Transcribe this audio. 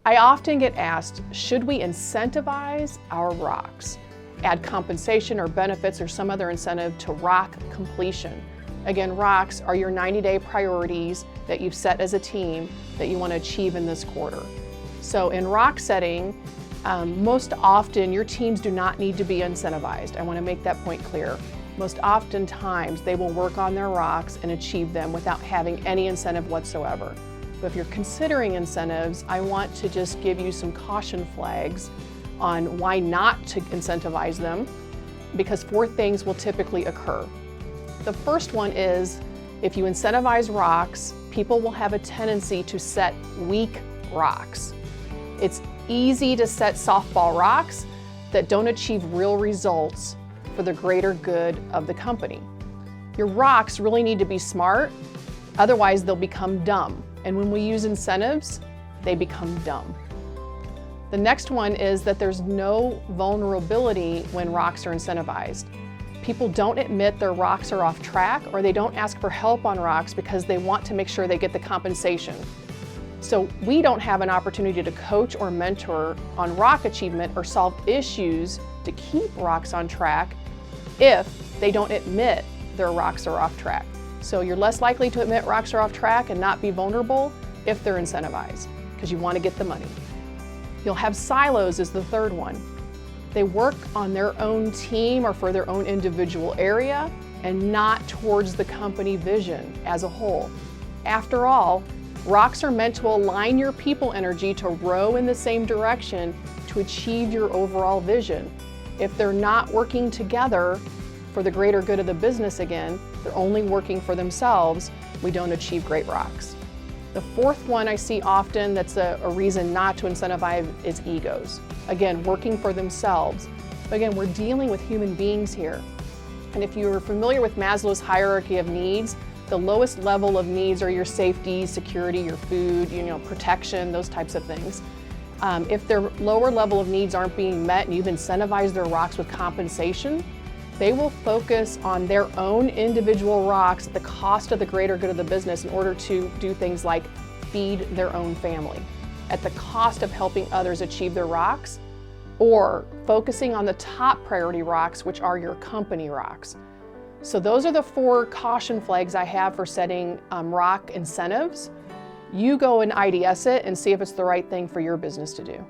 I often get asked, should we incentivize our rocks? Add compensation or benefits or some other incentive to rock completion. Again, rocks are your 90-day priorities that you've set as a team that you want to achieve in this quarter. So in rock setting, most often your teams do not need to be incentivized. I want to make that point clear. Most oftentimes they will work on their rocks and achieve them without having any incentive whatsoever. But if you're considering incentives, I want to just give you some caution flags on why not to incentivize them, because 4 things will typically occur. The first one is, if you incentivize rocks, people will have a tendency to set weak rocks. It's easy to set softball rocks that don't achieve real results for the greater good of the company. Your rocks really need to be smart, otherwise they'll become dumb. And when we use incentives, they become dumb. The next one is that there's no vulnerability when rocks are incentivized. People don't admit their rocks are off track, or they don't ask for help on rocks because they want to make sure they get the compensation. So we don't have an opportunity to coach or mentor on rock achievement or solve issues to keep rocks on track if they don't admit their rocks are off track. So you're less likely to admit rocks are off track and not be vulnerable if they're incentivized, because you want to get the money. You'll have silos is the third one. They work on their own team or for their own individual area and not towards the company vision as a whole. After all, rocks are meant to align your people energy to row in the same direction to achieve your overall vision. If they're not working together for the greater good of the business again, they're only working for themselves, we don't achieve great rocks. The fourth one I see often that's a reason not to incentivize is egos. Again, working for themselves. But again, we're dealing with human beings here. And if you're familiar with Maslow's hierarchy of needs, the lowest level of needs are your safety, security, your food, protection, those types of things. If their lower level of needs aren't being met and you've incentivized their rocks with compensation, they will focus on their own individual rocks at the cost of the greater good of the business in order to do things like feed their own family, at the cost of helping others achieve their rocks, or focusing on the top priority rocks, which are your company rocks. So those are the 4 caution flags I have for setting rock incentives. You go and IDS it and see if it's the right thing for your business to do.